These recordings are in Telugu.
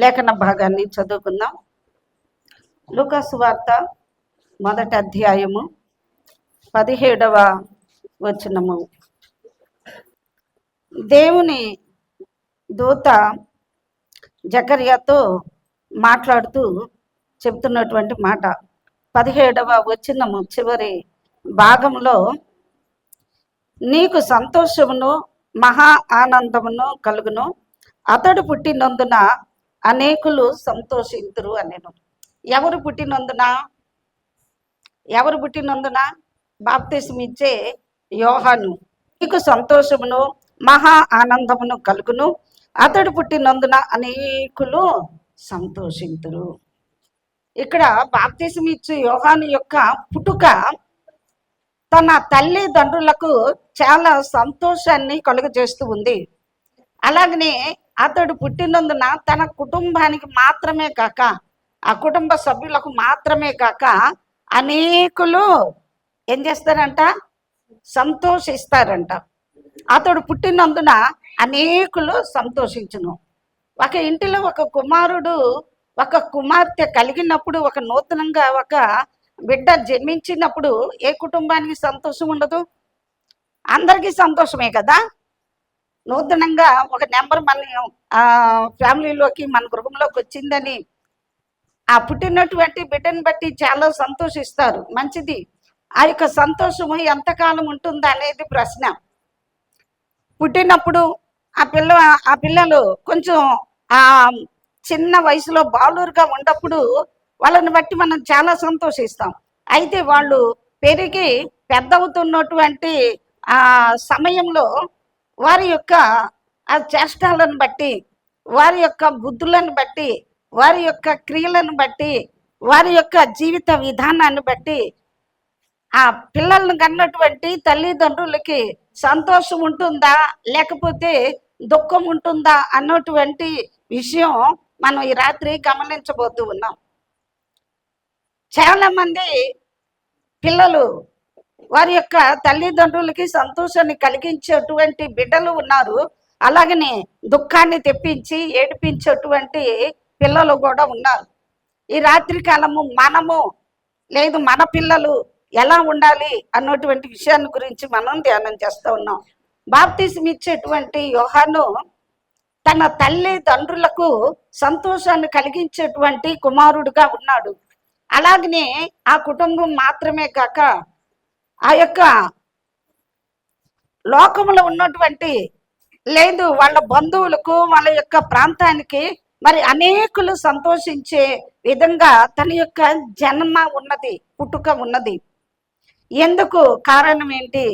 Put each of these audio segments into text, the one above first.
లేఖన భాగాన్ని చదువుకుందాం. లూకా సువార్త 1వ అధ్యాయము 17వ వచనము. దేవుని దూత జకర్యాతో మాట్లాడుతూ చెప్తున్నటువంటి మాట 17వ వచనము చివరి భాగంలో, నీకు సంతోషమును మహా ఆనందమును కలుగును, అతడు పుట్టినందున అనేకులు సంతోషింతురు అనెను. ఎవరు పుట్టినందున? బాప్తిస్మం ఇచ్చే యోహాను. నీకు సంతోషమును మహా ఆనందమును కలుగును, అతడు పుట్టినందున అనేకులు సంతోషింతురు. ఇక్కడ బాప్తిస్మం ఇచ్చే యోహాను యొక్క పుట్టుక తన తల్లిదండ్రులకు చాలా సంతోషాన్ని కలుగజేస్తూ ఉంది. అలాగనే అతడు పుట్టినందున తన కుటుంబానికి మాత్రమే కాక, ఆ కుటుంబ సభ్యులకు మాత్రమే కాక, అనేకులు ఏం చేస్తారంట? సంతోషిస్తారంట. అతడు పుట్టినందున అనేకులు సంతోషించును. ఒక ఇంటిలో ఒక కుమారుడు ఒక కుమార్తె కలిగినప్పుడు, ఒక నూతనంగా ఒక బిడ్డ జన్మించినప్పుడు ఏ కుటుంబానికి సంతోషం ఉండదు? అందరికీ సంతోషమే కదా. నూతనంగా ఒక నెంబర్ మన ఫ్యామిలీలోకి, మన గృహంలోకి వచ్చిందని ఆ పుట్టినటువంటి బిడ్డను బట్టి చాలా సంతోషిస్తారు. మంచిది. ఆ యొక్క సంతోషము ఎంతకాలం ఉంటుందా అనేది ప్రశ్న. పుట్టినప్పుడు ఆ పిల్లలు కొంచెం ఆ చిన్న వయసులో బాలురుగా ఉన్నప్పుడు వాళ్ళని బట్టి మనం చాలా సంతోషిస్తాం. అయితే వాళ్ళు పెరిగి పెద్దవుతున్నటువంటి ఆ సమయంలో వారి యొక్క ఆ చేష్టాలను బట్టి, వారి యొక్క బుద్ధులను బట్టి, వారి యొక్క క్రియలను బట్టి, వారి యొక్క జీవిత విధానాన్ని బట్టి ఆ పిల్లలను కన్నటువంటి తల్లిదండ్రులకి సంతోషం ఉంటుందా లేకపోతే దుఃఖం ఉంటుందా అన్నటువంటి విషయం మనం ఈ రాత్రి గమనించబోతూ ఉన్నాం. చాలా మంది పిల్లలు వారి యొక్క తల్లిదండ్రులకి సంతోషాన్ని కలిగించేటువంటి బిడ్డలు ఉన్నారు. అలాగనే దుఃఖాన్ని తెప్పించి ఏడిపించేటువంటి పిల్లలు కూడా ఉన్నారు. ఈ రాత్రి కాలము మన పిల్లలు ఎలా ఉండాలి అన్నటువంటి విషయాన్ని గురించి మనం ధ్యానం చేస్తూ ఉన్నాం. బాప్తిస్మం ఇచ్చేటువంటి యోహాను తన తల్లిదండ్రులకు సంతోషాన్ని కలిగించేటువంటి కుమారుడుగా ఉన్నాడు. అలాగనే ఆ కుటుంబం మాత్రమే కాక, ఆ యొక్క లోకంలో ఉన్నటువంటి వాళ్ళ బంధువులకు, వాళ్ళ యొక్క ప్రాంతానికి మరి అనేకులు సంతోషించే విధంగా తన యొక్క జన్మ ఉన్నది, పుట్టుక ఉన్నది. ఎందుకు, కారణం ఏంటి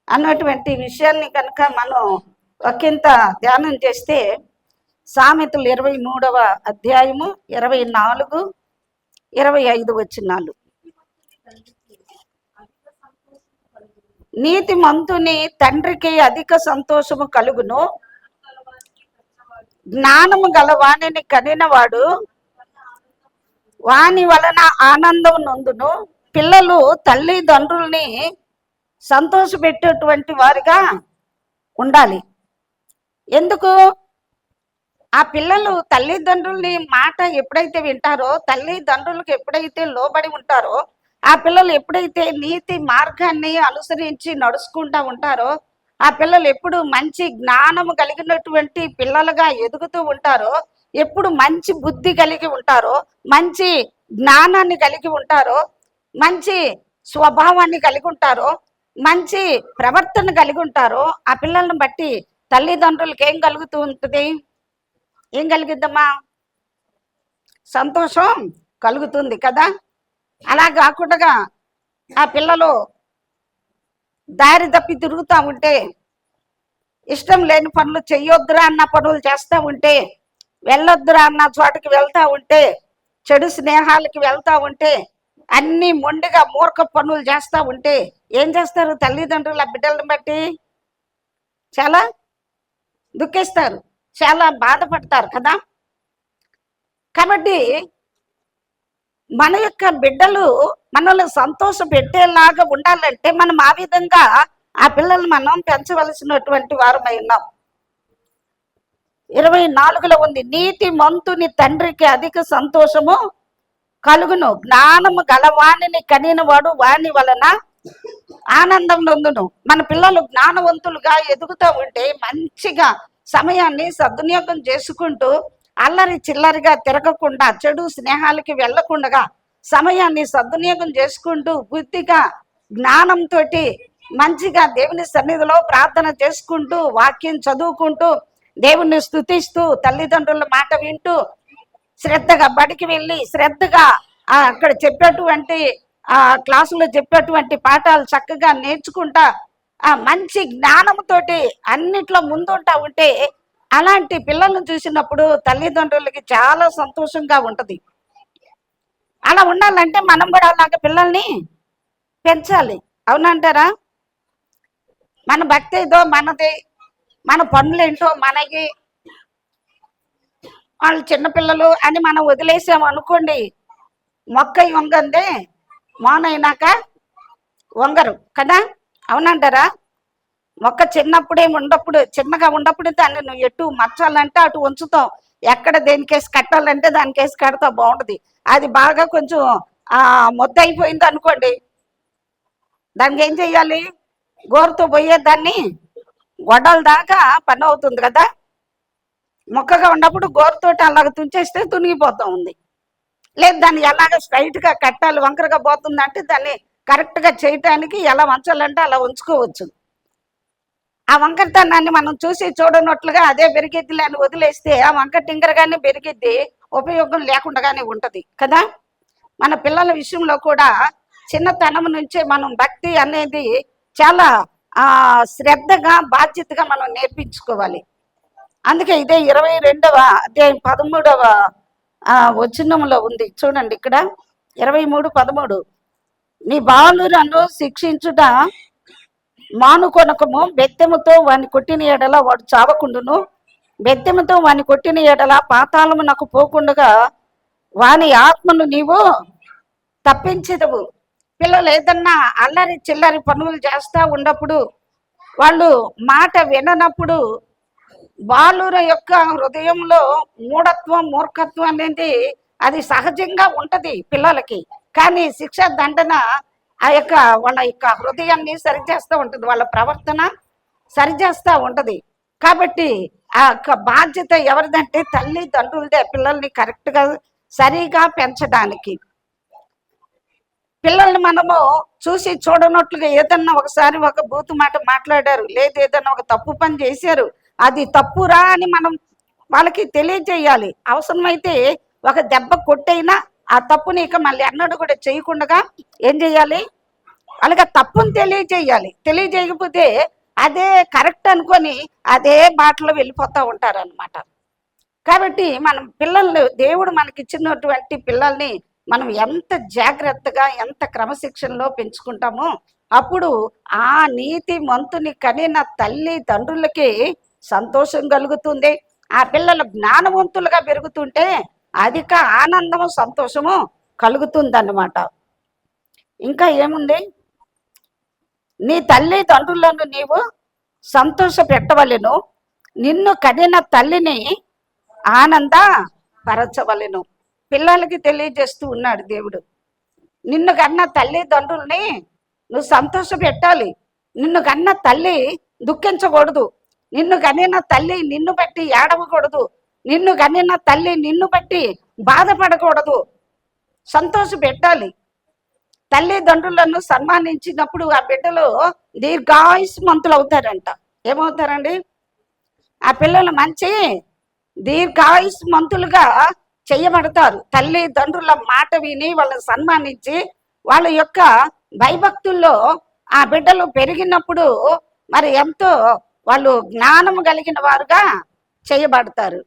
అన్నటువంటి విషయాన్ని కనుక మనం ఒకంత ధ్యానం చేస్తే, సామెతలు 23వ అధ్యాయము 24, 25 వచనాలు. నీతిమంతుని తండ్రికి అధిక సంతోషము కలుగును, జ్ఞానము గల వాణిని కనినవాడు వాని వలన ఆనందం నొందును. పిల్లలు తల్లిదండ్రుల్ని సంతోషపెట్టేటువంటి వారిగా ఉండాలి. ఎందుకు? ఆ పిల్లలు తల్లిదండ్రుల్ని మాట ఎప్పుడైతే వింటారో, తల్లిదండ్రులకు ఎప్పుడైతే లోబడి ఉంటారో, ఆ పిల్లలు ఎప్పుడైతే నీతి మార్గాన్ని అనుసరించి నడుచుకుంటూ ఉంటారో, ఆ పిల్లలు ఎప్పుడు మంచి జ్ఞానము కలిగినటువంటి పిల్లలుగా ఎదుగుతూ ఉంటారో, ఎప్పుడు మంచి బుద్ధి కలిగి ఉంటారో, మంచి జ్ఞానాన్ని కలిగి ఉంటారో, మంచి స్వభావాన్ని కలిగి ఉంటారో, మంచి ప్రవర్తన కలిగి ఉంటారో, ఆ పిల్లలను బట్టి తల్లిదండ్రులకి ఏం కలుగుతూ ఉంటుంది? ఏం కలిగిద్దమ్మా? సంతోషం కలుగుతుంది కదా. అలా కాకుండా ఆ పిల్లలు దారి తప్పి తిరుగుతూ ఉంటే, ఇష్టం లేని పనులు చెయ్యొద్దురా అన్న పనులు చేస్తూ ఉంటే, వెళ్ళొద్దురా అన్న చోటకి వెళ్తూ ఉంటే, చెడు స్నేహాలకి వెళ్తూ ఉంటే, అన్ని మొండిగా మూర్ఖ పనులు చేస్తూ ఉంటే ఏం చేస్తారు తల్లిదండ్రులు? ఆ బిడ్డలను బట్టి చాలా దుఃఖిస్తారు, చాలా బాధపడతారు కదా. కాబట్టి మన యొక్క బిడ్డలు మనల్ని సంతోష పెట్టేలాగా ఉండాలంటే మనం ఆ విధంగా ఆ పిల్లల్ని మనం పెంచవలసినటువంటి వారమై ఉన్నాం. 24లో ఉంది, నీతి మంతుని తండ్రికి అధిక సంతోషము కలుగును, జ్ఞానము గలవాణిని కనిన వాడు వాని వలన ఆనందం నొందును. మన పిల్లలు జ్ఞానవంతులుగా ఎదుగుతూ ఉంటే మంచిగా సమయాన్ని సద్వినియోగం చేసుకుంటూ అల్లరి చిల్లరిగా తిరగకుండా చెడు స్నేహాలకి వెళ్లకుండా సమయాన్ని సద్వినియోగం చేసుకుంటూ బుద్ధిగా జ్ఞానంతో మంచిగా దేవుని సన్నిధిలో ప్రార్థన చేసుకుంటూ వాక్యం చదువుకుంటూ దేవుణ్ణి స్తుతిస్తూ తల్లిదండ్రుల మాట వింటూ శ్రద్ధగా బడికి వెళ్ళి శ్రద్ధగా అక్కడ చెప్పేటువంటి క్లాసులో చెప్పేటువంటి పాఠాలు చక్కగా నేర్చుకుంటా మంచి జ్ఞానంతోటి అన్నిట్లో ముందుంటా ఉంటే అలాంటి పిల్లలను చూసినప్పుడు తల్లిదండ్రులకి చాలా సంతోషంగా ఉంటుంది. అలా ఉండాలంటే మనం కూడా అలాగే పిల్లల్ని పెంచాలి, అవునంటారా? మన భక్తి ఏదో మనది, మన పనులేంటో మనకి, వాళ్ళు చిన్నపిల్లలు అని మనం వదిలేసాము అనుకోండి, మొక్క వంగందే మోనైనాక వంగరు కదా, అవునంటారా? మొక్క చిన్నగా ఉన్నప్పుడు దాన్ని నువ్వు ఎటు మర్చాలంటే అటు ఉంచుతావు, ఎక్కడ దేనికేసి కట్టాలంటే దానికేసి కడతావు, బాగుంటుంది. అది బాగా కొంచెం ముద్ద అయిపోయింది అనుకోండి, దానికి ఏం చెయ్యాలి? గోరుతో పోయే దాన్ని గొడ్డల దాకా పని అవుతుంది కదా. మొక్కగా ఉన్నప్పుడు గోరుతోటి అలాగ తుంచేస్తే తునిగిపోతూ ఉంది. లేదు దాన్ని ఎలాగ స్ట్రైట్గా కట్టాలి, వంకరగా పోతుందంటే దాన్ని కరెక్ట్గా చేయటానికి ఎలా వంచాలంటే అలా ఉంచుకోవచ్చు. ఆ వంకరతనాన్ని మనం చూసి చూడనట్లుగా అదే పెరిగిద్దిలే అని వదిలేస్తే ఆ వంక టింకరగానే పెరిగిద్ది, ఉపయోగం లేకుండానే ఉంటుంది కదా. మన పిల్లల విషయంలో కూడా చిన్నతనం నుంచే మనం భక్తి అనేది చాలా శ్రద్ధగా బాధ్యతగా మనం నేర్పించుకోవాలి. అందుకే ఇదే 22వ అధ్యాయం 13వ వచనంలో ఉంది చూడండి, ఇక్కడ 23:13, నీ బాలురను శిక్షించుట మానుకొనకము, బెత్తెముతో వాని కొట్టిన ఎడల వాడు చావకుండును, బెత్తెముతో వాని కొట్టిన ఎడల పాతాళము నాకు పోకుండగా వాని ఆత్మను నీవు తప్పించదవు. పిల్లలు ఏదన్నా అల్లరి చిల్లరి పనులు చేస్తూ ఉన్నప్పుడు, వాళ్ళు మాట విననప్పుడు బాలుర యొక్క హృదయంలో మూఢత్వం మూర్ఖత్వం అనేది అది సహజంగా ఉంటది పిల్లలకి. కానీ శిక్ష దండన వాళ్ళ యొక్క హృదయాన్ని సరిచేస్తూ ఉంటుంది, వాళ్ళ ప్రవర్తన సరిచేస్తూ ఉంటది. కాబట్టి ఆ యొక్క బాధ్యత ఎవరిదంటే తల్లిదండ్రులదే, పిల్లల్ని కరెక్ట్గా సరిగా పెంచడానికి. పిల్లల్ని మనము చూసి చూడనట్లుగా ఏదన్నా ఒకసారి ఒక బూతు మాట మాట్లాడారు, లేదు ఏదన్నా ఒక తప్పు పని చేశారు, అది తప్పురా అని మనం వాళ్ళకి తెలియజేయాలి. అవసరమైతే ఒక దెబ్బ కొట్టైనా ఆ తప్పుని ఇక మళ్ళీ అన్నడు కూడా చేయకుండా ఏం చేయాలి, వాళ్ళకి ఆ తప్పుని తెలియజేయాలి. తెలియజేయకపోతే అదే కరెక్ట్ అనుకొని అదే బాటలో వెళ్ళిపోతూ ఉంటారు అనమాట. కాబట్టి మనం పిల్లల్ని, దేవుడు మనకి ఇచ్చినటువంటి పిల్లల్ని మనం ఎంత జాగ్రత్తగా ఎంత క్రమశిక్షణలో పెంచుకుంటామో అప్పుడు ఆ నీతి మంతుని కనిన తల్లిదండ్రులకి సంతోషం కలుగుతుంది. ఆ పిల్లలు జ్ఞానవంతులుగా పెరుగుతుంటే అధిక ఆనందము సంతోషము కలుగుతుందన్నమాట. ఇంకా ఏముంది, నీ తల్లిదండ్రులను నీవు సంతోష పెట్టవలెను, నిన్ను కనిన తల్లిని ఆనంద పరచవలెను. పిల్లలకి తెలియజేస్తూ ఉన్నాడు దేవుడు, నిన్ను కన్న తల్లిదండ్రుల్ని నువ్వు సంతోష పెట్టాలి, నిన్ను కన్న తల్లి దుఃఖించకూడదు, నిన్ను కనిన తల్లి నిన్ను బట్టి ఏడవకూడదు, నిన్ను కనిన తల్లి నిన్ను బట్టి బాధపడకూడదు, సంతోష పెట్టాలి. తల్లిదండ్రులను సన్మానించినప్పుడు ఆ బిడ్డలు దీర్ఘాయుష్మంతులు అవుతారంట. ఏమవుతారండి? ఆ పిల్లలు మంచి దీర్ఘాయుష్మంతులుగా చేయబడతారు. తల్లిదండ్రుల మాట విని వాళ్ళని సన్మానించి వాళ్ళ యొక్క భయభక్తుల్లో ఆ బిడ్డలు పెరిగినప్పుడు మరి ఎంతో వాళ్ళు జ్ఞానము కలిగిన వారుగా చేయబడతారు.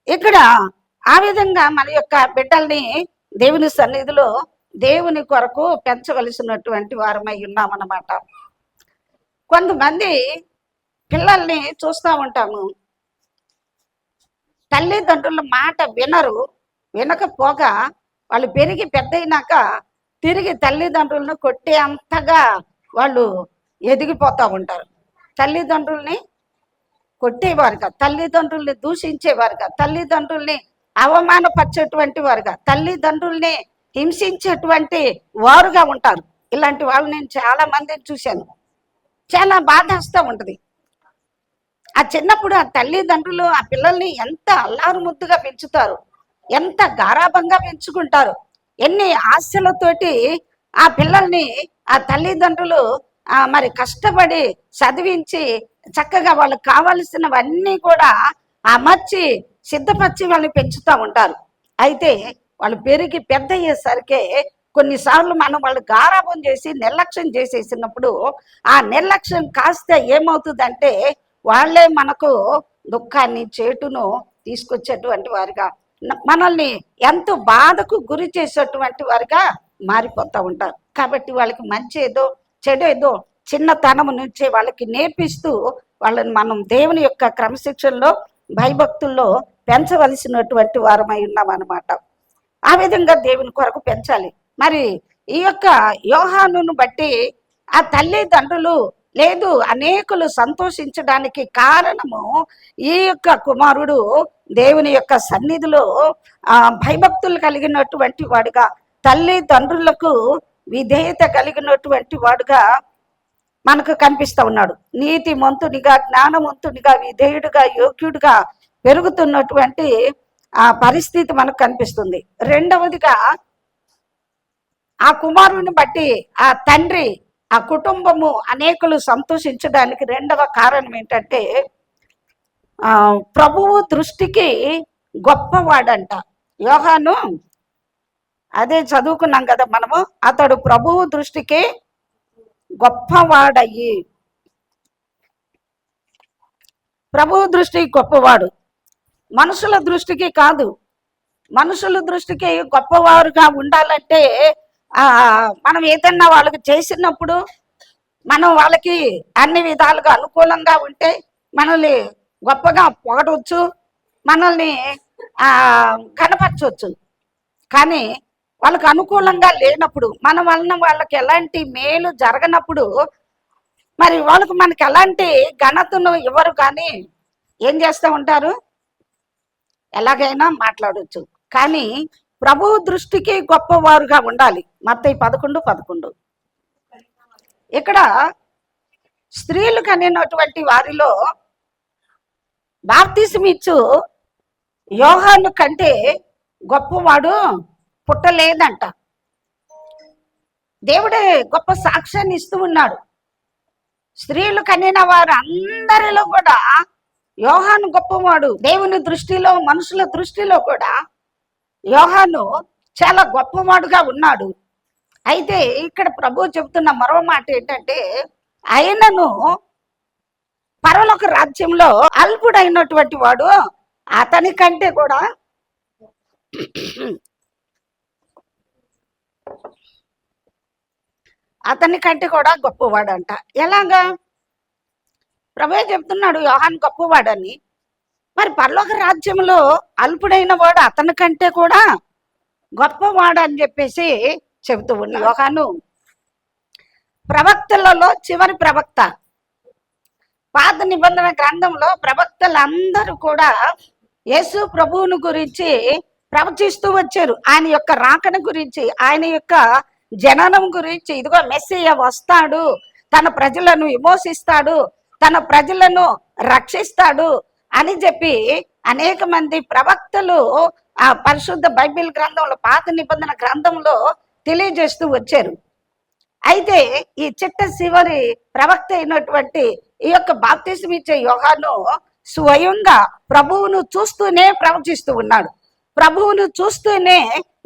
ఇక్కడ ఆ విధంగా మన యొక్క బిడ్డల్ని దేవుని సన్నిధిలో దేవుని కొరకు పెంచవలసినటువంటి వారమై ఉన్నామన్నమాట. కొంతమంది పిల్లల్ని చూస్తూ ఉంటాము, తల్లిదండ్రుల మాట వినరు, వినకపోగా వాళ్ళు పెరిగి పెద్దయినాక తిరిగి తల్లిదండ్రులను కొట్టే అంతగా వాళ్ళు ఎదిగిపోతూ ఉంటారు. తల్లిదండ్రుల్ని కొట్టేవారుగా, తల్లిదండ్రుల్ని దూషించేవారుగా, తల్లిదండ్రుల్ని అవమానపరిచేటువంటి వారుగా, తల్లిదండ్రుల్ని హింసించేటువంటి వారుగా ఉంటారు. ఇలాంటి వాళ్ళు నేను చాలా మందిని చూశాను. చాలా బాధేస్తూ ఉంటుంది. ఆ చిన్నప్పుడు ఆ తల్లిదండ్రులు ఆ పిల్లల్ని ఎంత అల్లారు ముద్దుగా పెంచుతారు, ఎంత గారాభంగా పెంచుకుంటారు, ఎన్ని ఆశలతోటి ఆ పిల్లల్ని ఆ తల్లిదండ్రులు మరి కష్టపడి చదివించి చక్కగా వాళ్ళకి కావలసినవన్నీ కూడా అమర్చి సిద్ధపరిచి వాళ్ళని పెంచుతూ ఉంటారు. అయితే వాళ్ళు పెరిగి పెద్ద అయ్యేసరికి కొన్నిసార్లు మనం వాళ్ళు గారాబం చేసి నిర్లక్ష్యం చేసేసినప్పుడు ఆ నిర్లక్ష్యం కాస్త ఏమవుతుందంటే వాళ్ళే మనకు దుఃఖాన్ని చేటును తీసుకొచ్చేటువంటి వారుగా, మనల్ని ఎంతో బాధకు గురి చేసేటువంటి వారుగా మారిపోతూ ఉంటారు. కాబట్టి వాళ్ళకి మంచి ఏదో చెడు ఏదో చిన్నతనం నుంచే వాళ్ళకి నేర్పిస్తూ వాళ్ళని మనం దేవుని యొక్క క్రమశిక్షణలో భయభక్తుల్లో పెంచవలసినటువంటి వారమై ఉన్నామన్నమాట. ఆ విధంగా దేవుని కొరకు పెంచాలి. మరి ఈ యొక్క యోహానును బట్టి ఆ తల్లిదండ్రులు లేదు అనేకులు సంతోషించడానికి కారణము ఈ యొక్క కుమారుడు దేవుని యొక్క సన్నిధిలో భయభక్తులు కలిగినటువంటి వాడుగా, తల్లిదండ్రులకు విధేయత కలిగినటువంటి వాడుగా మనకు కనిపిస్తూ ఉన్నాడు. నీతిమంతునిగా, జ్ఞానవంతునిగా, విధేయుడిగా, యోగ్యుడిగా పెరుగుతున్నటువంటి ఆ పరిస్థితి మనకు కనిపిస్తుంది. రెండవదిగా ఆ కుమారుని బట్టి ఆ తండ్రి, ఆ కుటుంబము అనేకులు సంతోషించడానికి రెండవ కారణం ఏంటంటే ప్రభువు దృష్టికి గొప్పవాడంట. యోహాను అదే చదువుకున్నాం కదా మనము, అతడు ప్రభువు దృష్టికి గొప్పవాడయ్యి, ప్రభువు దృష్టికి గొప్పవాడు, మనుషుల దృష్టికి కాదు. మనుషుల దృష్టికి గొప్పవారుగా ఉండాలంటే మనం ఏదన్నా వాళ్ళకి చేసినప్పుడు మనం వాళ్ళకి అన్ని విధాలుగా అనుకూలంగా ఉంటే మనల్ని గొప్పగా పొగడవచ్చు, మనల్ని కనపరచవచ్చు. కానీ వాళ్ళకి అనుకూలంగా లేనప్పుడు, మన వలన వాళ్ళకి ఎలాంటి మేలు జరగనప్పుడు మరి వాళ్ళకు మనకి ఎలాంటి ఘనతను ఇవ్వరు. కానీ ఏం చేస్తూ ఉంటారు, ఎలాగైనా మాట్లాడవచ్చు. కానీ ప్రభువు దృష్టికి గొప్పవారుగా ఉండాలి. మత్తయి 11:11. ఇక్కడ స్త్రీలు కనినటువంటి వారిలో బాప్తిసమిచ్చు యోహాను కంటే గొప్పవాడు పుట్టలేదంట. దేవుడే గొప్ప సాక్ష్యాన్ని ఇస్తూ ఉన్నాడు. స్త్రీలు కనిన వారు అందరిలో కూడా యోహాను గొప్పవాడు. దేవుని దృష్టిలో, మనుషుల దృష్టిలో కూడా యోహాను చాలా గొప్పవాడుగా ఉన్నాడు. అయితే ఇక్కడ ప్రభు చెబుతున్న మరో మాట ఏంటంటే, ఆయనను పరలోక రాజ్యంలో అల్పుడైనటువంటి వాడు అతని కంటే కూడా గొప్పవాడంట. ఎలాగా? ప్రభు చెప్తున్నాడు యోహాను గొప్పవాడని. మరి పరలోక రాజ్యంలో అల్పుడైన వాడు అతని కంటే కూడా గొప్పవాడు అని చెప్పేసి చెబుతూ ఉన్నాడు. యోహాను ప్రవక్తలలో చివరి ప్రవక్త. పాత నిబంధన గ్రంథంలో ప్రవక్తలందరూ కూడా యేసు ప్రభువును గురించి ప్రవచిస్తూ వచ్చారు. ఆయన యొక్క రాకను గురించి, ఆయన యొక్క జననం గురించి, ఇదిగో మెస్సియ వస్తాడు, తన ప్రజలను విమోచిస్తాడు, తన ప్రజలను రక్షిస్తాడు అని చెప్పి అనేక మంది ప్రవక్తలు ఆ పరిశుద్ధ బైబిల్ గ్రంథంలో, పాత నిబంధన గ్రంథంలో తెలియజేస్తూ వచ్చారు. అయితే ఈ చివరి ప్రవక్త అయినటువంటి ఈ యొక్క బాప్తిసం ఇచ్చే యోహాను స్వయంగా ప్రభువును చూస్తూనే ప్రవచిస్తూ ఉన్నాడు. ప్రభువును చూస్తూనే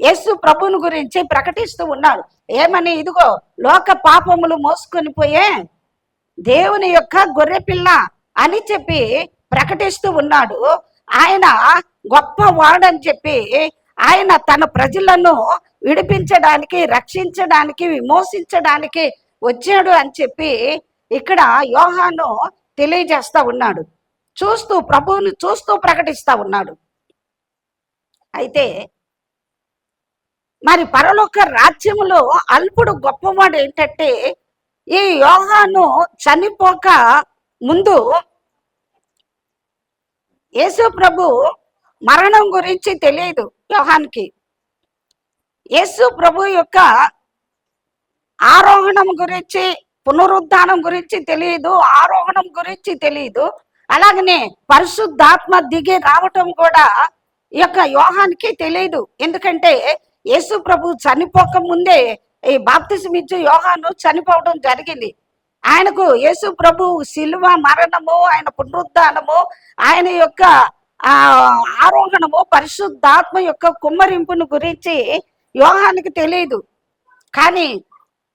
యేసు ప్రభువును గురించి ప్రకటిస్తూ ఉన్నాడు. ఏమని? ఇదిగో లోక పాపములు మోసుకొని పోయే దేవుని యొక్క గొర్రెపిల్ల అని చెప్పి ప్రకటిస్తూ ఉన్నాడు. ఆయన గొప్పవాడని చెప్పి, ఆయన తన ప్రజలను విడిపించడానికి, రక్షించడానికి, విమోచించడానికి వచ్చాడు అని చెప్పి ఇక్కడ యోహాను తెలియజేస్తా ఉన్నాడు. ప్రభువును చూస్తూ ప్రకటిస్తా ఉన్నాడు. అయితే మరి పరలోక రాజ్యములో అల్పుడు గొప్పవాడు ఏంటంటే, ఈ యోహాను చనిపోక ముందు యేసు ప్రభు మరణం గురించి తెలియదు యోహాన్కి. యేసు ప్రభు యొక్క ఆరోహణం గురించి, పునరుద్ధానం గురించి తెలియదు, ఆరోహణం గురించి తెలియదు. అలాగనే పరిశుద్ధాత్మ దిగి రావటం కూడా ఈ యొక్క యోహాన్కి తెలియదు. ఎందుకంటే యేసు ప్రభు చనిపోక ముందే ఈ బాప్తిసం ఇచ్చే యోహాను చనిపోవడం జరిగింది. ఆయనకు యేసు ప్రభు శిలువ మరణము, ఆయన పునరుద్ధానము, ఆయన యొక్క ఆరోహణము, పరిశుద్ధాత్మ యొక్క కుమ్మరింపును గురించి యోహానికి తెలియదు. కానీ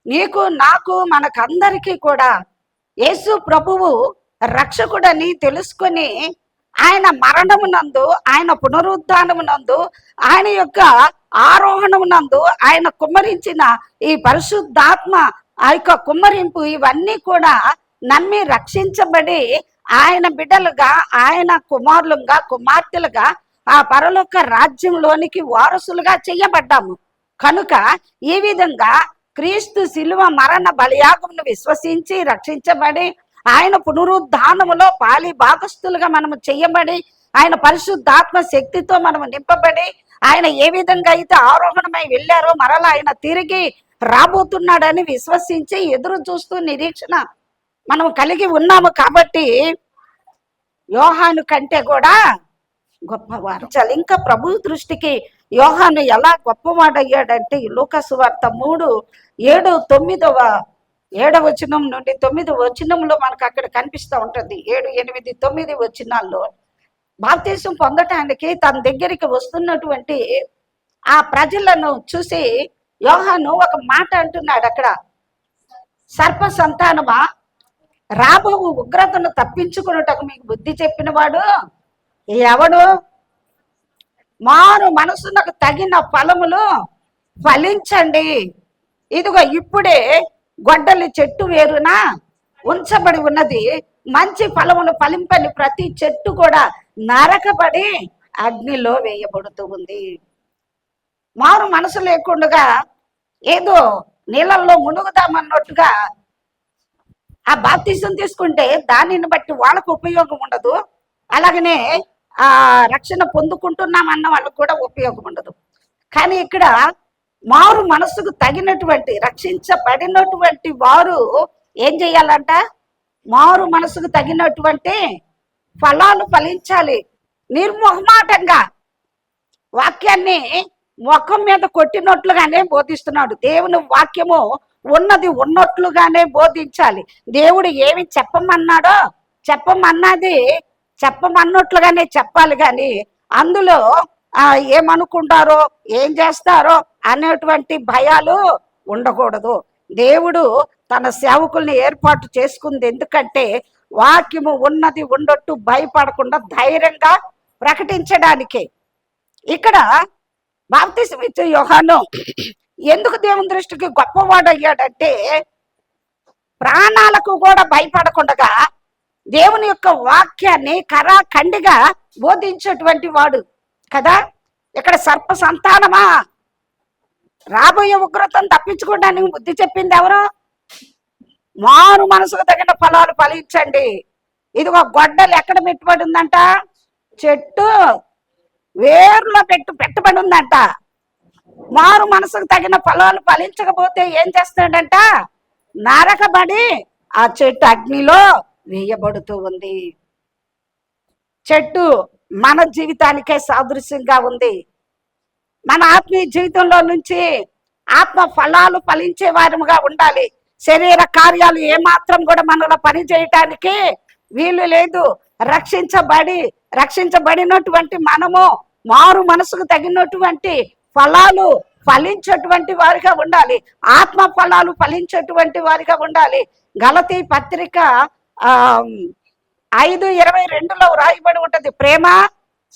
నీకు, నాకు, మనకందరికీ కూడా యేసు ప్రభువు రక్షకుడని తెలుసుకొని ఆయన మరణమునందు, ఆయన పునరుద్ధానమునందు, ఆయన యొక్క ఆరోహణమునందు ఆయన కుమ్మరించిన ఈ పరిశుద్ధాత్మ, ఆ యొక్క కుమ్మరింపు, ఇవన్నీ కూడా నమ్మి రక్షించబడి ఆయన బిడ్డలుగా, ఆయన కుమారులుగా, కుమార్తెలుగా ఆ పరలోక రాజ్యంలోనికి వారసులుగా చేయబడ్డాము. కనుక ఈ విధంగా క్రీస్తు శిలువ మరణ బలియాగమును విశ్వసించి రక్షించబడి ఆయన పునరుద్ధానములో పాలి భాగస్థులుగా మనము చేయబడి ఆయన పరిశుద్ధాత్మ శక్తితో మనము నింపబడి ఆయన ఏ విధంగా అయితే ఆరోహణమై వెళ్ళారో మరలా ఆయన తిరిగి రాబోతున్నాడని విశ్వసించి ఎదురు చూస్తూ నిరీక్షణ మనం కలిగి ఉన్నాము. కాబట్టి యోహాను కంటే కూడా గొప్పవారు. ఇంకా ప్రభు దృష్టికి యోహాను ఎలా గొప్పవాడయ్యాడంటే లూకా సువార్త 3:7 వచనం నుండి 9 వచనంలో మనకు అక్కడ కనిపిస్తూ ఉంటుంది. 7, 8, 9 వచనాల్లో బాప్తీసం పొందటానికి తన దగ్గరికి వస్తున్నటువంటి ఆ ప్రజలను చూసి యోహాను ఒక మాట అంటున్నాడు అక్కడ, సర్ప సంతానమా, రాబో ఉగ్రతను తప్పించుకున్నటకు మీకు బుద్ధి చెప్పిన వాడు ఎవడు? మారు మనసునకు తగిన ఫలములు ఫలించండి. ఇదిగో ఇప్పుడే గొడ్డలి చెట్టు వేరున ఉంచబడి ఉన్నది, మంచి ఫలములు ఫలింపని ప్రతి చెట్టు కూడా నరకబడి అగ్నిలో వేయబడుతూ ఉంది. మారు మనసు లేకుండా ఏదో నీళ్ళల్లో మునుగుదామన్నట్టుగా ఆ బాప్తిసం తీసుకుంటే దానిని బట్టి వాళ్ళకు ఉపయోగం ఉండదు, అలాగనే ఆ రక్షణ పొందుకుంటున్నామన్న వాళ్ళకు కూడా ఉపయోగం ఉండదు. కానీ ఇక్కడ మారు మనసుకు తగినటువంటి, రక్షించబడినటువంటి వారు ఏం చేయాలంట? మారు మనసుకు తగినటువంటి ఫలాలు ఫలించాలి. నిర్మోహమాటంగా వాక్యాన్ని ముఖం మీద కొట్టినట్లుగానే బోధిస్తున్నాడు. దేవుని వాక్యము ఉన్నది ఉన్నట్లుగానే బోధించాలి. దేవుడు ఏమి చెప్పమన్నాడో చెప్పమన్నట్లుగానే చెప్పాలి. కానీ అందులో ఏమనుకుంటారో, ఏం చేస్తారో అనేటువంటి భయాలు ఉండకూడదు. దేవుడు తన సేవకుల్ని ఏర్పాటు చేసుకుంది ఎందుకంటే వాక్యము ఉన్నది ఉండొట్టు భయపడకుండా ధైర్యంగా ప్రకటించడానికి. ఇక్కడ బాప్తిసం ఇచ్చే యోహాను ఎందుకు దేవుని దృష్టికి గొప్పవాడు అయ్యాడంటే ప్రాణాలకు కూడా భయపడకుండా దేవుని యొక్క వాక్యాన్ని కరాఖండిగా బోధించేటువంటి వాడు కదా. ఇక్కడ సర్ప సంతానమా, రాబోయే ఉగ్రతను తప్పించుకోవడానికి బుద్ధి చెప్పింది ఎవరు? మారు మనసుకు తగిన ఫలాలు ఫలించండి. ఇదిగో గొడ్డలు ఎక్కడ పెట్టుబడి ఉందంట? చెట్టు వేరులో పెట్టబడి ఉందంట. మారు మనసుకు తగిన ఫలాలు ఫలించకపోతే ఏం చేస్తాడంట? నరకబడి ఆ చెట్టు అగ్నిలో వేయబడుతూ ఉంది. చెట్టు మన జీవితానికే సాదృశ్యంగా ఉంది. మన ఆత్మీయ జీవితంలో నుంచి ఆత్మ ఫలాలు ఫలించే వారముగా ఉండాలి. శరీర కార్యాలు ఏమాత్రం కూడా మనలో పని చేయటానికి వీలు లేదు. రక్షించబడినటువంటి మనము మారు మనసుకు తగినటువంటి ఫలాలు ఫలించేటువంటి వారిగా ఉండాలి. ఆత్మ ఫలాలు ఫలించేటువంటి వారిగా ఉండాలి. గలతీ పత్రిక 5:22లో రాయబడి ఉంటది, ప్రేమ,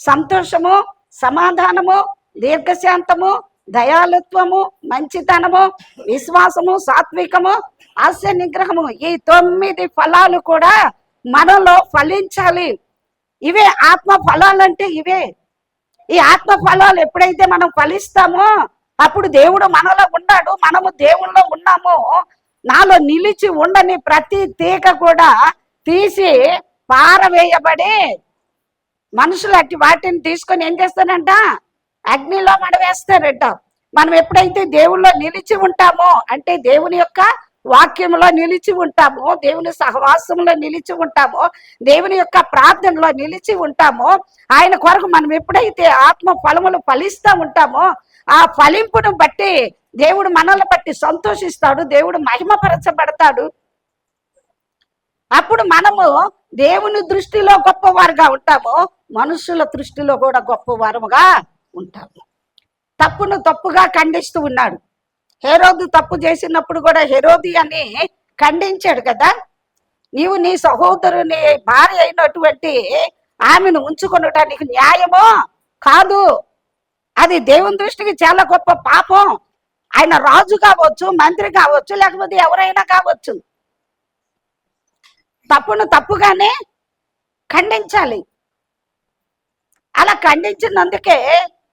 సంతోషము, సమాధానము, దీర్ఘశాంతము, దయాలుత్వము, మంచితనము, విశ్వాసము, సాత్వికము, హాస్య నిగ్రహము, ఈ 9 ఫలాలు కూడా మనలో ఫలించాలి. ఇవే ఆత్మ ఫలాలంటే ఇవే. ఈ ఆత్మ ఫలాలు ఎప్పుడైతే మనం ఫలిస్తామో అప్పుడు దేవుడు మనలో ఉన్నాడు, మనము దేవుల్లో ఉన్నాము. నాలో నిలిచి ఉండని ప్రతి తీగ కూడా తీసి పారవేయబడి మనుషులు అట్టి వాటిని తీసుకొని ఏం చేస్తారంట, అగ్నిలో పడవేస్తారంట. మనం ఎప్పుడైతే దేవుల్లో నిలిచి ఉంటామో, అంటే దేవుని యొక్క వాక్యంలో నిలిచి ఉంటామో, దేవుని సహవాసంలో నిలిచి ఉంటామో, దేవుని యొక్క ప్రార్థనలో నిలిచి ఉంటామో, ఆయన కొరకు మనం ఎప్పుడైతే ఆత్మ ఫలములు ఫలిస్తూ ఉంటామో, ఆ ఫలింపును బట్టి దేవుడు మనల్ని బట్టి సంతోషిస్తాడు, దేవుడు మహిమపరచబడతాడు. అప్పుడు మనము దేవుని దృష్టిలో గొప్పవారుగా ఉంటాము, మనుషుల దృష్టిలో కూడా గొప్పవారుగా ఉంటాము. తప్పును తప్పుగా ఖండిస్తూ ఉన్నాడు. హేరోదు తప్పు చేసినప్పుడు కూడా హేరోది అని ఖండించాడు కదా. నీవు నీ సహోదరుని భార్య అయినటువంటి ఆమెను ఉంచుకొనటానికి న్యాయమో కాదు, అది దేవుని దృష్టికి చాలా గొప్ప పాపం. ఆయన రాజు కావచ్చు, మంత్రి కావచ్చు, లేకపోతే ఎవరైనా కావచ్చు, తప్పును తప్పుగానే ఖండించాలి. అలా ఖండించినందుకే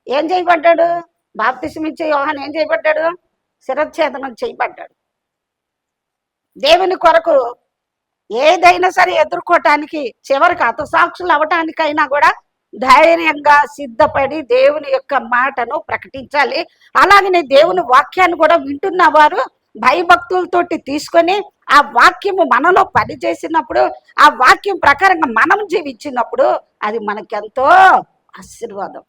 ఏం చేయబడ్డాడు, బాప్తిసం ఇచ్చే యోహాను ఏం చేయబడ్డాడు, శిరచ్ఛేదనం చేయబడ్డాడు. దేవుని కొరకు ఏదైనా సరే ఎదుర్కోవటానికి, చివరికి హతసాక్షులు అవటానికైనా కూడా ధైర్యంగా సిద్ధపడి దేవుని యొక్క మాటను ప్రకటించాలి. అలాగనే దేవుని వాక్యాన్ని కూడా వింటున్న వారు భయభక్తులతోటి తీసుకొని ఆ వాక్యము మనలో పనిచేసినప్పుడు, ఆ వాక్యం ప్రకారంగా మనం జీవించినప్పుడు అది మనకెంతో ఆశీర్వాదం,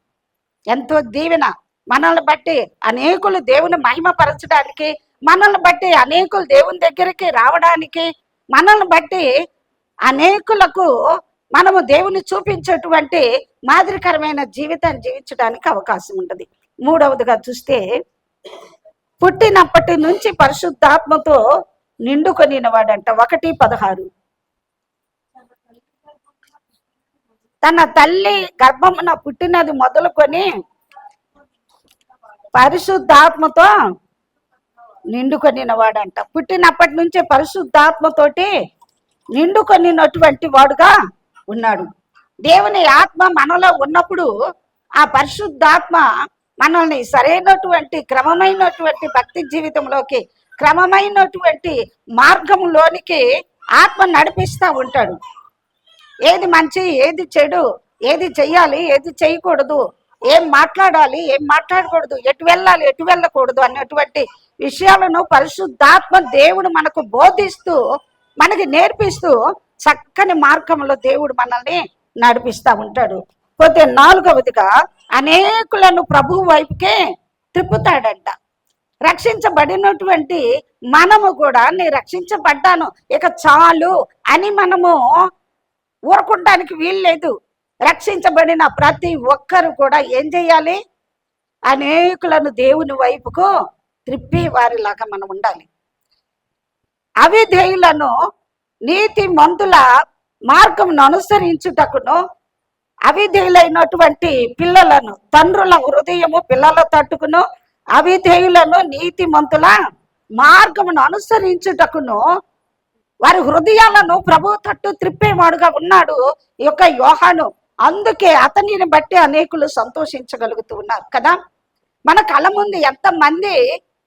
ఎంతో దీవెన. మనల్ని బట్టి అనేకులు దేవుని మహిమపరచడానికి, మనల్ని బట్టి అనేకులు దేవుని దగ్గరికి రావడానికి, మనల్ని బట్టి అనేకులకు మనము దేవుని చూపించేటువంటి మాదిరికరమైన జీవితాన్ని జీవించడానికి అవకాశం ఉంటుంది. మూడవదిగా చూస్తే, పుట్టినప్పటి నుంచి పరిశుద్ధాత్మతో నిండుకొనినవాడంట. 1:16 తన తల్లి గర్భమున పుట్టినది మొదలుకొని పరిశుద్ధాత్మతో నిండుకొనినవాడంట. పుట్టినప్పటి నుంచే పరిశుద్ధాత్మతోటి నిండుకొనినటువంటి వాడుగా ఉన్నాడు. దేవుని ఆత్మ మనలో ఉన్నప్పుడు ఆ పరిశుద్ధాత్మ మనల్ని సరైనటువంటి క్రమమైనటువంటి భక్తి జీవితంలోకి, క్రమమైనటువంటి మార్గంలోనికి ఆత్మ నడిపిస్తూ ఉంటాడు. ఏది మంచి, ఏది చెడు, ఏది చెయ్యాలి, ఏది చేయకూడదు, ఏం మాట్లాడాలి, ఏం మాట్లాడకూడదు, ఎటు వెళ్ళాలి, ఎటు వెళ్ళకూడదు అన్నటువంటి విషయాలను పరిశుద్ధాత్మ దేవుడు మనకు బోధిస్తూ, మనకి నేర్పిస్తూ చక్కని మార్గంలో దేవుడు మనల్ని నడిపిస్తూ ఉంటాడు. పోతే 4వదిగా అనేకులను ప్రభు వైపుకే తిప్పుతాడంట. రక్షించబడినటువంటి మనము కూడా, నేను రక్షించబడ్డాను ఇక చాలు అని మనము ఊరుకుంటానికి వీల్లేదు. రక్షించబడిన ప్రతి ఒక్కరు కూడా ఏం చేయాలి, అనేకులను దేవుని వైపుకు త్రిప్పి వారిలాగా మనం ఉండాలి. అవిధేయులను నీతి మంతుల మార్గమును అనుసరించుటకును, అవిధేయులైనటువంటి పిల్లలను తండ్రుల హృదయము పిల్లల తట్టుకును, అవిధేయులను నీతి మంతుల మార్గమును అనుసరించుటకును వారి హృదయాలను ప్రభు తట్టు త్రిప్పేవాడుగా ఉన్నాడు ఈ యొక్క యోహాను. అందుకే అతనిని బట్టి అనేకులు సంతోషించగలుగుతూ ఉన్నారు కదా. మన కళ్ళ ముందు ఎంతమంది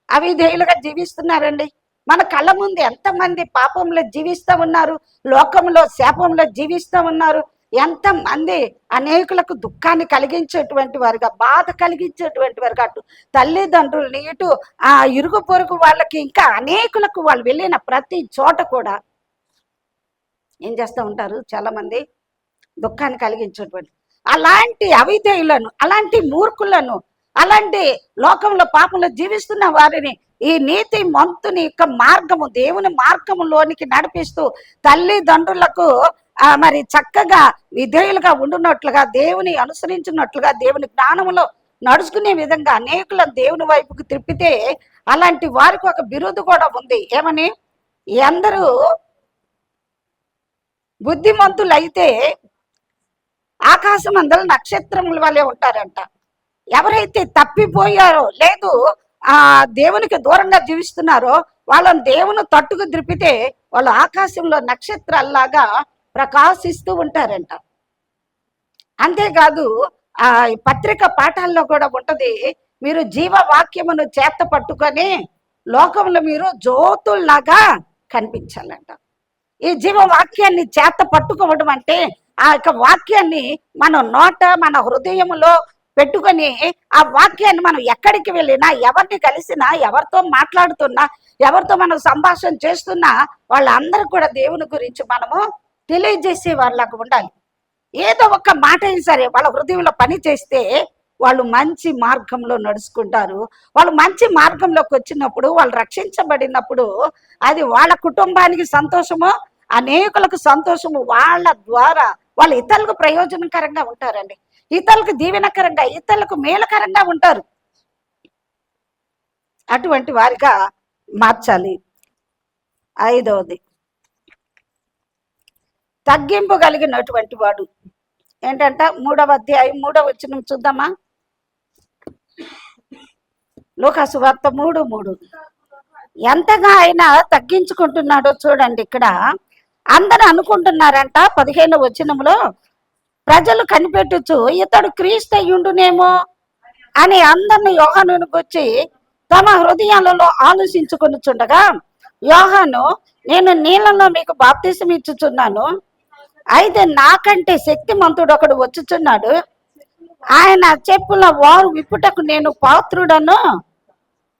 అవిధేయులుగా జీవిస్తున్నారండి. మన కళ్ళ ముందు ఎంతమంది పాపంలో జీవిస్తూ ఉన్నారు, లోకంలో శాపంలో జీవిస్తూ ఉన్నారు. ఎంతమంది అనేకులకు దుఃఖాన్ని కలిగించేటువంటి వారుగా, బాధ కలిగించేటువంటి వారుగా, అటు తల్లిదండ్రులని, ఇటు ఆ ఇరుగు పొరుగు వాళ్ళకి, ఇంకా అనేకులకు వాళ్ళు వెళ్ళిన ప్రతి చోట కూడా ఏం చేస్తూ ఉంటారు, చాలా మంది దుఃఖాన్ని కలిగించేటువంటి అలాంటి అవిధేయులను, అలాంటి మూర్ఖులను, అలాంటి లోకంలో పాపంలో జీవిస్తున్న వారిని ఈ నీతి మంతుని యొక్క మార్గము, దేవుని మార్గములోనికి నడిపిస్తూ తల్లిదండ్రులకు మరి చక్కగా విధేయులుగా ఉండున్నట్లుగా, దేవుని అనుసరించినట్లుగా, దేవుని జ్ఞానంలో నడుచుకునే విధంగా అనేకులను దేవుని వైపుకు తిప్పితే అలాంటి వారికి ఒక బిరుదు కూడా ఉంది. ఏమని, అందరూ బుద్ధిమంతులైతే ఆకాశం అందరూ నక్షత్రముల వల్లే ఉంటారంట. ఎవరైతే తప్పిపోయారో, లేదు దేవునికి దూరంగా జీవిస్తున్నారో, వాళ్ళని దేవుని తట్టుకు త్రిప్పితే వాళ్ళు ఆకాశంలో నక్షత్రాల్లాగా ప్రకాశిస్తూ ఉంటారంట. అంతేకాదు ఆ పత్రిక పాఠాల్లో కూడా ఉంటది, మీరు జీవవాక్యమును చేత పట్టుకొని లోకంలో మీరు జ్యోతుల్లాగా కనిపించాలంట. ఈ జీవవాక్యాన్ని చేత పట్టుకోవడం అంటే ఆ యొక్క వాక్యాన్ని మన నోట మన హృదయంలో పెట్టుకొని ఆ వాక్యాన్ని మనం ఎక్కడికి వెళ్ళినా, ఎవరిని కలిసినా, ఎవరితో మాట్లాడుతున్నా, ఎవరితో మనం సంభాషణ చేస్తున్నా వాళ్ళందరూ కూడా దేవుని గురించి మనము తెలియజేసే వాళ్ళకు ఉండాలి. ఏదో ఒక మాట అయినా సరే వాళ్ళ హృదయంలో పని చేస్తే వాళ్ళు మంచి మార్గంలో నడుచుకుంటారు. వాళ్ళు మంచి మార్గంలోకి వచ్చినప్పుడు, వాళ్ళు రక్షించబడినప్పుడు అది వాళ్ళ కుటుంబానికి సంతోషము, అనేకులకు సంతోషము. వాళ్ళ ద్వారా వాళ్ళు ఇతరులకు ప్రయోజనకరంగా ఉంటారండి. ఇతరులకు దీవెనకరంగా, ఇతరులకు మేలుకరంగా ఉంటారు. అటువంటి వారిగా మార్చాలి. ఐదవది, తగ్గింపు కలిగినటువంటి వాడు. ఏంటంట 3వ అధ్యాయం 3వ వచనం చూద్దామా. లూకాసు వార్త 3:3. ఎంతగా ఆయన తగ్గించుకుంటున్నాడో చూడండి. ఇక్కడ అందరూ అనుకుంటున్నారంట 15వ వచనంలో, ప్రజలు కనిపెట్టుచు ఇతడు క్రీస్తు అయ్యుండునేమో అని అందరిని యోహానునికి వచ్చి తమ హృదయాలలో ఆలోచించుకొనుచుండగా, యోహాను, నేను నీళ్ళలో మీకు బాప్తిసం ఇచ్చుచున్నాను, అయితే నాకంటే శక్తిమంతుడు ఒకడు వచ్చుచున్నాడు, ఆయన చెప్పుల వారు విప్పుటకు నేను పాత్రుడను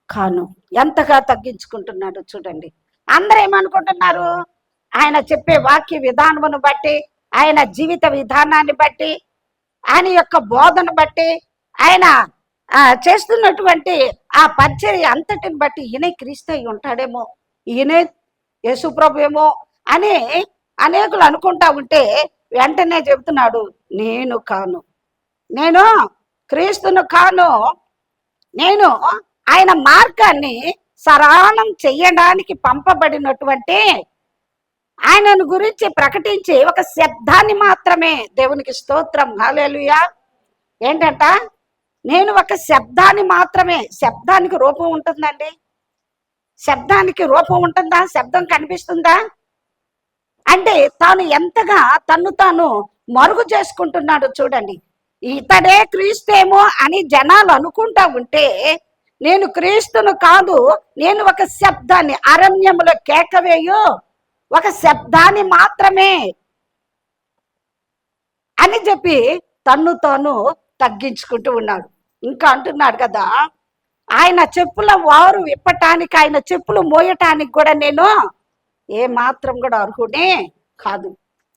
కాను. ఎంతగా తగ్గించుకుంటున్నాడు చూడండి. అందరూ ఏమనుకుంటున్నారు? ఆయన చెప్పే వాక్య విధానమును బట్టి, ఆయన జీవిత విధానాన్ని బట్టి, ఆయన యొక్క బోధన బట్టి, ఆయన చేస్తున్నటువంటి ఆ పరిచర్య అంతటిని బట్టి ఈయనే క్రీస్తు అయి ఉంటాడేమో, ఈయనే యేసుప్రభు ఏమో అని అనేకులు అనుకుంటా ఉంటే వెంటనే చెబుతున్నాడు, నేను కాను, నేను క్రీస్తును కాను, నేను ఆయన మార్గాన్ని సరళం చెయ్యడానికి పంపబడినటువంటి ఆయనను గురించి ప్రకటించి ఒక శబ్దాన్ని మాత్రమే. దేవునికి స్తోత్రం, హల్లెలూయా. ఏంటంట? నేను ఒక శబ్దాన్ని మాత్రమే. శబ్దానికి రూపం ఉంటుందండి? శబ్దానికి రూపం ఉంటుందా? శబ్దం కనిపిస్తుందా? అంటే తాను ఎంతగా తన్ను తాను మరుగు చేసుకుంటున్నాడు చూడండి. ఇతడే క్రీస్తేమో అని జనాలు అనుకుంటా ఉంటే, నేను క్రీస్తును కాదు, నేను ఒక శబ్దాన్ని, అరణ్యములో కేకవేయు ఒక శబ్దాన్ని మాత్రమే అని చెప్పి తన్ను తాను తగ్గించుకుంటూ ఉన్నాడు. ఇంకా అంటున్నాడు కదా, ఆయన చెప్పుల వారు విప్పటానికి, ఆయన చెప్పులు మోయటానికి కూడా నేను ఏ మాత్రం కూడా అర్హుడే కాదు.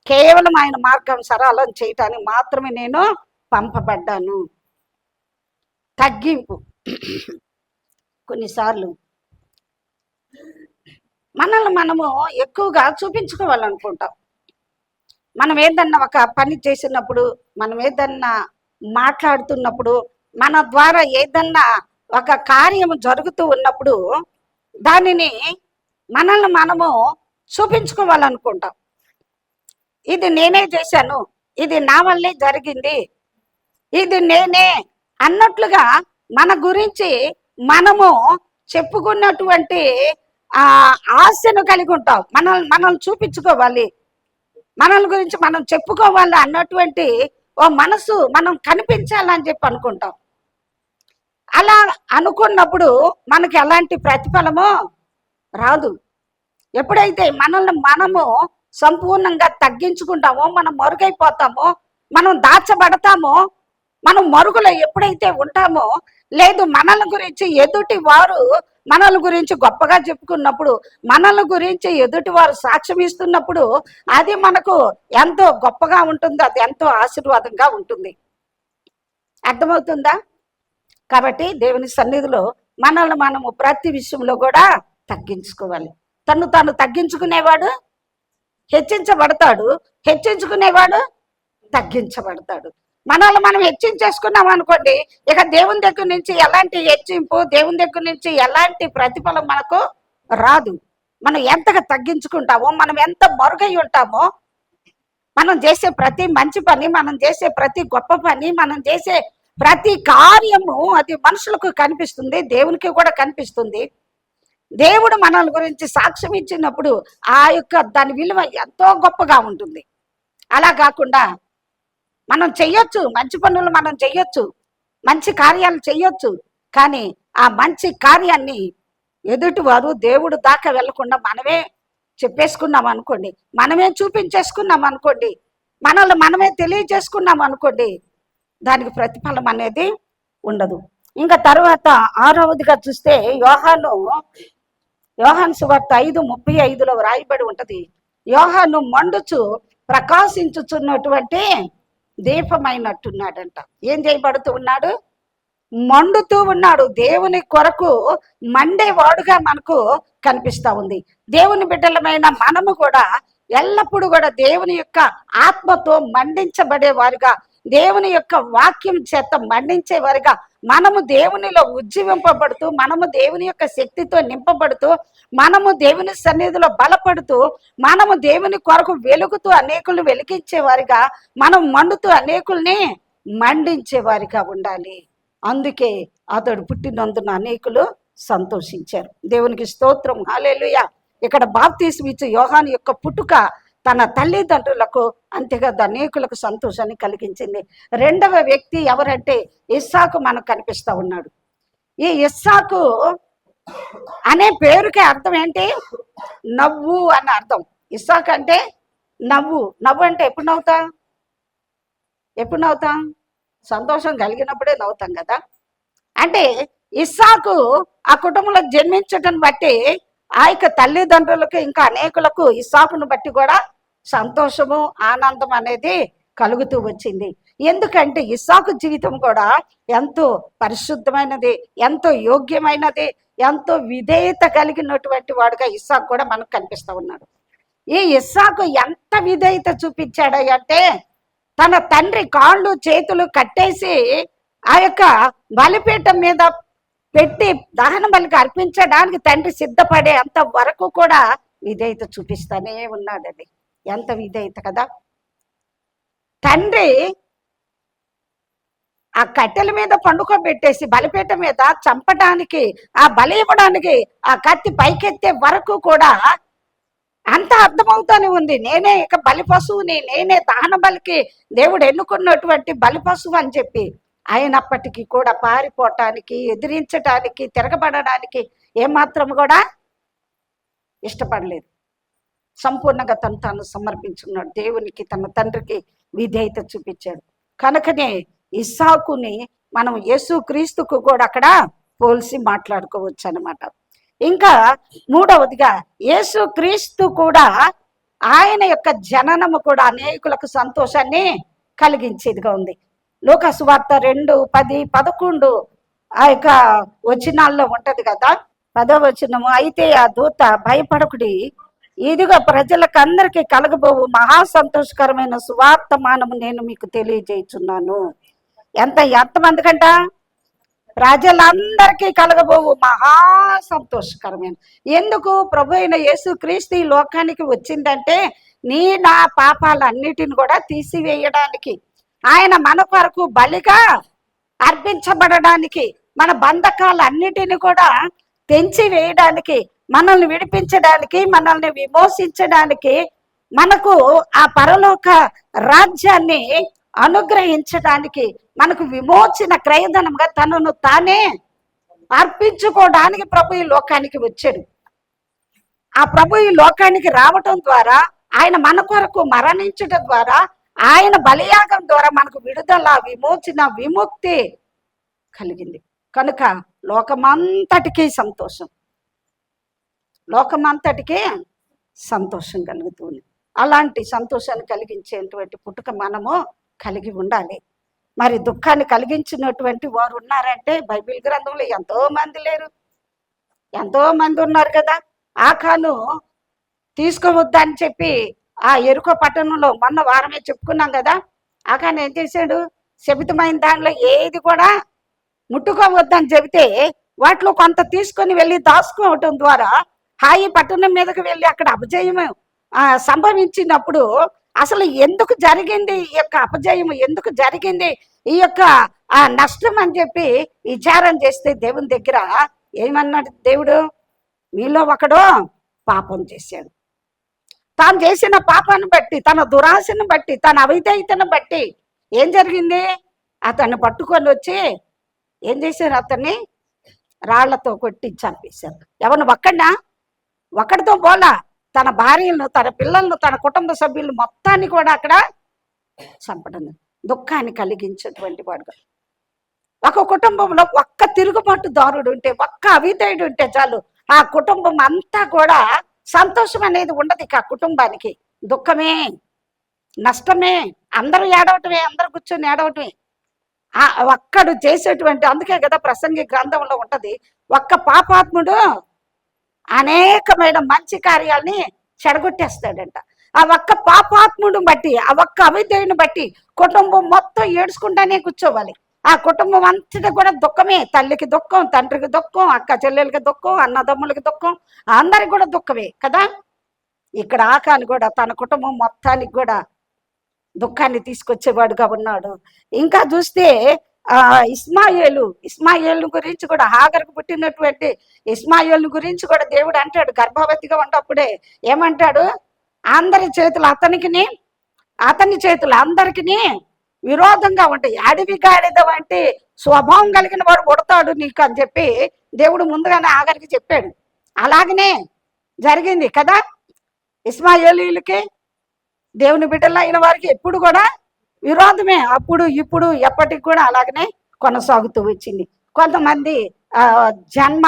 కేవలం ఆయన మార్గం సరళం చేయటానికి మాత్రమే నేను పంపబడ్డాను. తగ్గింపు. కొన్నిసార్లు మనల్ని మనము ఎక్కువగా చూపించుకోవాలనుకుంటాం. మనం ఏదన్నా ఒక పని చేసినప్పుడు, మనం ఏదన్నా మాట్లాడుతున్నప్పుడు, మన ద్వారా ఏదన్నా ఒక కార్యము జరుగుతూ ఉన్నప్పుడు దానిని మనల్ని మనము చూపించుకోవాలనుకుంటాం. ఇది నేనే చేశాను, ఇది నా వల్లే జరిగింది, ఇది నేనే అన్నట్లుగా మన గురించి మనము చెప్పుకున్నటువంటి ఆశను కలిగి ఉంటాం. మనల్ని చూపించుకోవాలి, మనల్ని గురించి మనం చెప్పుకోవాలి అన్నటువంటి ఓ మనసు మనం కనిపించాలని చెప్పి అనుకుంటాం. అలా అనుకున్నప్పుడు మనకి ఎలాంటి ప్రతిఫలమో రాదు. ఎప్పుడైతే మనల్ని మనము సంపూర్ణంగా తగ్గించుకుంటామో, మనం మరుగైపోతామో, మనం దాచబడతామో, మనం మరుగులో ఎప్పుడైతే ఉంటామో, లేదు మనల్ని గురించి ఎదుటి వారు మనల్ని గురించి గొప్పగా చెప్పుకున్నప్పుడు, మనల్ని గురించి ఎదుటి వారు సాక్ష్యం ఇస్తున్నప్పుడు అది మనకు ఎంతో గొప్పగా ఉంటుంది, అది ఎంతో ఆశీర్వాదంగా ఉంటుంది. అర్థమవుతుందా? కాబట్టి దేవుని సన్నిధిలో మనల్ని మనము ప్రతి విషయంలో కూడా తగ్గించుకోవాలి. తను తాను తగ్గించుకునేవాడు హెచ్చించబడతాడు, హెచ్చించుకునేవాడు తగ్గించబడతాడు. మనల్ని మనం హెచ్చించేసుకున్నాం అనుకోండి, ఇక దేవుని దగ్గర నుంచి ఎలాంటి హెచ్చింపు, దేవుని దగ్గర నుంచి ఎలాంటి ప్రతిఫలం మనకు రాదు. మనం ఎంతగా తగ్గించుకుంటామో, మనం ఎంత మరుగై ఉంటామో, మనం చేసే ప్రతి మంచి పని, మనం చేసే ప్రతి గొప్ప పని, మనం చేసే ప్రతి కార్యము అది మనుషులకు కనిపిస్తుంది, దేవునికి కూడా కనిపిస్తుంది. దేవుడు మనల్ని గురించి సాక్ష్యం ఇచ్చినప్పుడు ఆ యొక్క దాని విలువ ఎంతో గొప్పగా ఉంటుంది. అలా కాకుండా మనం చెయ్యొచ్చు, మంచి పనులు మనం చెయ్యొచ్చు, మంచి కార్యాలు చెయ్యొచ్చు, కానీ ఆ మంచి కార్యాన్ని ఎదుటి వారు దేవుడు దాకా వెళ్లకుండా మనమే చెప్పేసుకున్నాం అనుకోండి, మనమే చూపించేసుకున్నాం అనుకోండి, మనల్ని మనమే తెలియజేసుకున్నాం అనుకోండి, దానికి ప్రతిఫలం అనేది ఉండదు. ఇంకా తర్వాత 6వదిగా చూస్తే యోహాను సువార్త 5:35 వ్రాయబడి ఉంటది. యోహాను మండుచు ప్రకాశించుచున్నటువంటి దీపమైనట్టున్నాడంట. ఏం చేయబడుతూ ఉన్నాడు? మండుతూ ఉన్నాడు. దేవుని కొరకు మండేవాడుగా మనకు కనిపిస్తా ఉంది. దేవుని బిడ్డలమైన మనము కూడా ఎల్లప్పుడూ కూడా దేవుని యొక్క ఆత్మతో మండించబడే వారుగా, దేవుని యొక్క వాక్యం చేత మండించే వారుగా, మనము దేవునిలో ఉజ్జీవింపబడుతూ, మనము దేవుని యొక్క శక్తితో నింపబడుతూ, మనము దేవుని సన్నిధిలో బలపడుతూ, మనము దేవుని కొరకు వెలుగుతూ అనేకులు వెలిగించే వారిగా, మనం మండుతూ అనేకుల్ని మండించే వారిగా ఉండాలి. అందుకే అతడు పుట్టినందున అనేకులు సంతోషించారు. దేవునికి స్తోత్రం, హల్లెలూయా. ఇక్కడ బాప్తీసం ఇచ్చే యోహాను యొక్క పుట్టుక తన తల్లిదండ్రులకు, అంతేకాదు అనేకులకు సంతోషాన్ని కలిగించింది. రెండవ వ్యక్తి ఎవరంటే ఇస్సాకు మనకు కనిపిస్తా ఉన్నాడు. ఈ ఇస్సాకు అనే పేరుకి అర్థం ఏంటి? నవ్వు అన్న అర్థం. ఇస్సాకు అంటే నవ్వు. నవ్వు అంటే ఎప్పుడు నవ్వుతాం? సంతోషం కలిగినప్పుడే నవ్వుతాం కదా. అంటే ఇస్సాకు ఆ కుటుంబంలో జన్మించటం బట్టి ఆ యొక్క తల్లిదండ్రులకు, ఇంకా అనేకులకు ఇస్సాకును బట్టి కూడా సంతోషము, ఆనందం అనేది కలుగుతూ వచ్చింది. ఎందుకంటే ఇస్సాకు జీవితం కూడా ఎంతో పరిశుద్ధమైనది, ఎంతో యోగ్యమైనది, ఎంతో విధేయత కలిగినటువంటి వాడుగా ఇస్సాకు కూడా మనకు కనిపిస్తూ ఉన్నాడు. ఈ ఇస్సాకు ఎంత విధేయత చూపించాడంటే, తన తండ్రి కాళ్ళు చేతులు కట్టేసి ఆ యొక్క బలిపీఠం మీద పెట్టి దహన బలికి అర్పించడానికి తండ్రి సిద్ధపడే అంత వరకు కూడా విధేయత చూపిస్తానే ఉన్నాడండి. ఎంత విధేయత కదా. తండ్రి ఆ కట్టెల మీద పండుకోబెట్టేసి బలిపీఠం మీద చంపడానికి, ఆ బలి ఇవ్వడానికి ఆ కత్తి పైకెత్తే వరకు కూడా అంత అర్థమవుతానే ఉంది. నేనే ఇక బలి పశువుని, నేనే దహన బలికి దేవుడు ఎన్నుకున్నటువంటి బలి పశువు అని చెప్పి, అయినప్పటికీ కూడా పారిపోవటానికి, ఎదిరించటానికి, తిరగబడడానికి ఏమాత్రం కూడా ఇష్టపడలేదు. సంపూర్ణంగా తాను సమర్పించుకున్నాడు దేవునికి, తన తండ్రికి విధేయత చూపించాడు. కనుకనే ఇస్సాకుని మనం యేసుక్రీస్తుకు కూడా అక్కడ పోల్చి మాట్లాడుకోవచ్చు అన్నమాట. ఇంకా 3వదిగా యేసుక్రీస్తు కూడా ఆయన యొక్క జననము కూడా అనేకులకు సంతోషాన్ని కలిగించేదిగా ఉంది. లూకా సువార్త 2:10-11 ఆ యొక్క వచనాల్లో ఉంటది కదా. 10వ వచనము, అయితే ఆ దూత భయపడకుడి, ఇదిగా ప్రజలకు అందరికీ కలగబోవు మహా సంతోషకరమైన సువార్తమానము నేను మీకు తెలియజేయుచున్నాను. ఎంతమంది కంట? ప్రజలందరికీ కలగబోవు మహా సంతోషకరమైన. ఎందుకు? ప్రభు అయిన యేసుక్రీస్తు ఈ లోకానికి వచ్చిందంటే నా పాపాలన్నిటిని కూడా తీసివేయడానికి, ఆయన మన కొరకు బలిగా అర్పించబడడానికి, మన బంధకాలన్నిటిని కూడా తెంచి వేయడానికి, మనల్ని విడిపించడానికి, మనల్ని విమోచించడానికి, మనకు ఆ పరలోక రాజ్యాన్ని అనుగ్రహించడానికి, మనకు విమోచన క్రయధనంగా తనను తానే అర్పించుకోవడానికి ప్రభు ఈ లోకానికి వచ్చాడు. ఆ ప్రభు ఈ లోకానికి రావటం ద్వారా, ఆయన మన కొరకు మరణించడం ద్వారా, ఆయన బలియాగం ద్వారా మనకు విడుదల, విమోచన, విముక్తి కలిగింది. కనుక లోకమంతటికీ సంతోషం కలుగుతుంది. అలాంటి సంతోషాన్ని కలిగించేటువంటి పుట్టుక మనము కలిగి ఉండాలి. మరి దుఃఖాన్ని కలిగించినటువంటి వారు ఉన్నారంటే బైబిల్ గ్రంథంలో ఎంతో మంది లేరు, ఎంతో మంది ఉన్నారు కదా. ఆకాను తీసుకోవద్దని చెప్పి ఆ ఎరుకో పట్టణంలో మొన్న వారమే చెప్పుకున్నాం కదా. ఆకాను ఏం చేశాడు? శపితమైన దానిలో ఏది కూడా ముట్టుకోవద్దని చెబితే వాటిలో కొంత తీసుకొని వెళ్ళి దాచుకోవటం ద్వారా హాయి పట్టణం మీదకి వెళ్ళి అక్కడ అపజయం సంభవించినప్పుడు అసలు ఎందుకు జరిగింది ఈ యొక్క అపజయం, ఎందుకు జరిగింది ఈ యొక్క నష్టం అని చెప్పి విచారం చేస్తే దేవుని దగ్గర ఏమన్నాడు దేవుడు? మీలో ఒకడు పాపం చేశాడు. తాను చేసిన పాపాన్ని బట్టి, తన దురాశను బట్టి, తన అవిధేయతను బట్టి ఏం జరిగింది? అతన్ని పట్టుకొని వచ్చి ఏం చేశారు? అతన్ని రాళ్లతో కొట్టి చంపేశారు. ఎవరిని? ఒక్కడితో పోలా, తన భార్యలను, తన పిల్లలను, తన కుటుంబ సభ్యులను మొత్తాన్ని కూడా అక్కడ చంపడం, దుఃఖాన్ని కలిగించేటువంటి వాడుగా. ఒక కుటుంబంలో ఒక్క తిరుగుబాటుదారుడు ఉంటే, ఒక్క అవిధేయుడు ఉంటే చాలు, ఆ కుటుంబం అంతా కూడా సంతోషం అనేది ఉండదు. ఇక ఆ కుటుంబానికి దుఃఖమే, నష్టమే, అందరూ ఏడవటమే, అందరూ కూర్చొని ఏడవటమే. ఆ ఒక్కడు చేసేటువంటి, అందుకే కదా ప్రసంగి గ్రంథంలో ఉంటది, ఒక్క పాపాత్ముడు అనేకమైన మంచి కార్యాలని చెడగొట్టేస్తాడంట. ఆ ఒక్క పాపాత్ముడు బట్టి, ఆ ఒక్క అవిధేయుని బట్టి కుటుంబం మొత్తం ఏడ్చుకుంటానే కూర్చోవాలి. ఆ కుటుంబం అంతటి కూడా దుఃఖమే. తల్లికి దుఃఖం, తండ్రికి దుఃఖం, అక్క చెల్లెలకి దుఃఖం, అన్నదమ్ములకి దుఃఖం, అందరికి కూడా దుఃఖమే కదా. ఇక్కడ ఆకాను కూడా తన కుటుంబం మొత్తానికి కూడా దుఃఖాన్ని తీసుకొచ్చేవాడుగా ఉన్నాడు. ఇంకా చూస్తే ఇస్మాయేలు గురించి కూడా, హాగర్కు పుట్టినటువంటి ఇస్మాయేలు గురించి కూడా దేవుడు అంటాడు, గర్భవతిగా ఉన్నప్పుడే ఏమంటాడు, అందరి చేతులు అతని చేతులు అందరికి విరోధంగా ఉంటాయి, అడవి గాడిద వంటి స్వభావం కలిగిన వాడు పుడతాడు నీకు అని చెప్పి దేవుడు ముందుగానే ఆగరికి చెప్పాడు. అలాగనే జరిగింది కదా. ఇస్మాయేలీలకి దేవుని బిడ్డలు అయిన వారికి ఎప్పుడు కూడా విరోధమే, అప్పుడు ఇప్పుడు ఎప్పటికి కూడా అలాగనే కొనసాగుతూ వచ్చింది. కొంతమంది జన్మ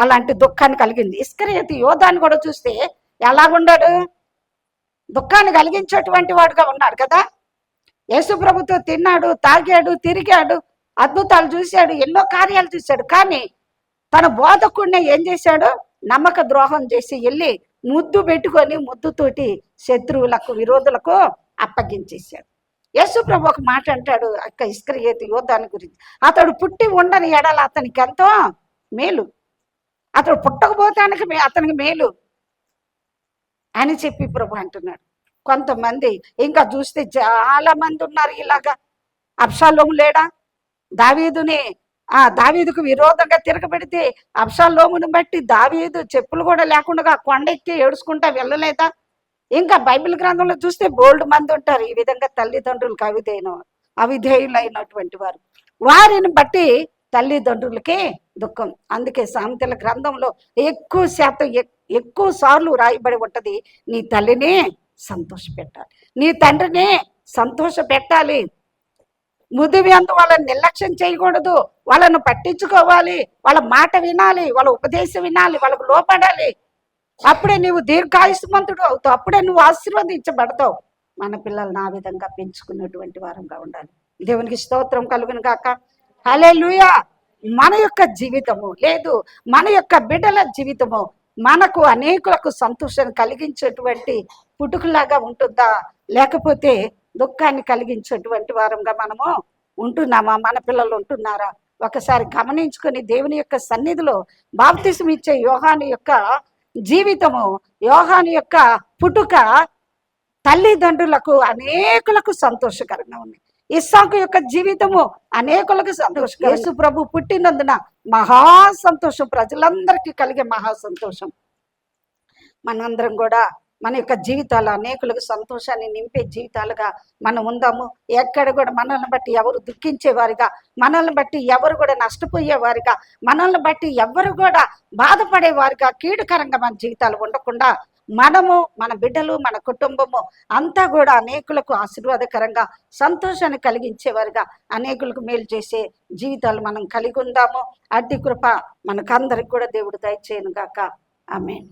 అలాంటి దుఃఖాన్ని కలిగింది. ఇస్కరియోతు యోధాన్ని కూడా చూస్తే ఎలాగున్నాడు, దుఃఖాన్ని కలిగించేటువంటి వాడుగా ఉన్నాడు కదా. యేసు ప్రభుతో తిన్నాడు, తాగాడు, తిరిగాడు, అద్భుతాలు చూశాడు, ఎన్నో కార్యాలు చూశాడు. కానీ తన బోధకుడిని ఏం చేశాడు, నమ్మక ద్రోహం చేసి వెళ్ళి ముద్దు పెట్టుకొని ముద్దుతోటి శత్రువులకు, విరోధులకు అప్పగించేశాడు. యేసు ప్రభు ఒక మాట అంటాడు అక్క ఇస్కరియోతు యోధాని గురించి, అతడు పుట్టి ఉండని ఎడల అతనికి ఎంతో మేలు, అతడు పుట్టకపోతానికి అతనికి మేలు అని చెప్పి ప్రభు అంటున్నాడు. కొంతమంది ఇంకా చూస్తే చాలా మంది ఉన్నారు ఇలాగా. అబ్షాలోము లేడా, దావీదుకు విరోధంగా తిరగబెడితే అబ్షాలోమును బట్టి దావీదు చెప్పులు కూడా లేకుండా కొండెక్కి ఏడుచుకుంటా వెళ్ళలేదా. ఇంకా బైబిల్ గ్రంథంలో చూస్తే బోల్డ్ మంది ఉంటారు ఈ విధంగా తల్లిదండ్రులకు అవిధేయులైనటువంటి వారు. వారిని బట్టి తల్లిదండ్రులకి దుఃఖం. అందుకే సామెతల గ్రంథంలో ఎక్కువ సార్లు రాయబడి ఉంటది, నీ తల్లిని సంతోష పెట్టాలి, నీ తండ్రిని సంతోష పెట్టాలి. ముదివి అందు వాళ్ళని నిర్లక్ష్యం చేయకూడదు, వాళ్ళను పట్టించుకోవాలి, వాళ్ళ మాట వినాలి, వాళ్ళ ఉపదేశం వినాలి, వాళ్ళకు లోపడాలి. అప్పుడే నువ్వు దీర్ఘాయుష్మంతుడు అవుతావు, అప్పుడే నువ్వు ఆశీర్వదించబడతావు. మన పిల్లల్ని ఆ విధంగా పెంచుకున్నటువంటి వారంగా ఉండాలి. దేవునికి స్తోత్రం కలుగును గాక. హల్లెలూయా. మన యొక్క జీవితము లేదు, మన యొక్క బిడ్డల జీవితము మనకు అనేకులకు సంతోషాన్ని కలిగించేటువంటి పుట్టుకలాగా ఉంటుందా, లేకపోతే దుఃఖాన్ని కలిగించేటువంటి వారంగా మనము ఉంటున్నామా, మన పిల్లలు ఉంటున్నారా? ఒకసారి గమనించుకొని దేవుని యొక్క సన్నిధిలో బాప్తిసం ఇచ్చే యోహాను యొక్క జీవితము, యోహాను యొక్క పుట్టుక తల్లిదండ్రులకు అనేకులకు సంతోషకరంగా ఉంది. ఇస్సాకు యొక్క జీవితము అనేకులకు సంతోషకరం. యేసు ప్రభు పుట్టినందున మహా సంతోషం, ప్రజలందరికీ కలిగే మహా సంతోషం. మనందరం కూడా మన యొక్క జీవితాలు అనేకులకు సంతోషాన్ని నింపే జీవితాలుగా మనం ఉందాము. ఎక్కడ కూడా మనల్ని బట్టి ఎవరు దుఃఖించేవారిగా, మనల్ని బట్టి ఎవరు కూడా నష్టపోయేవారిగా, మనల్ని బట్టి ఎవరు కూడా బాధపడేవారిగా, కీడుకరంగా మన జీవితాలు ఉండకుండా మనము, మన బిడ్డలు, మన కుటుంబము అంతా కూడా అనేకులకు ఆశీర్వాదకరంగా, సంతోషాన్ని కలిగించేవారిగా, అనేకులకు మేలు చేసే జీవితాలు మనం కలిగి ఉందాము. అట్టి కృప మనకందరికి కూడా దేవుడు దయచేయను గాక. ఆమేన్.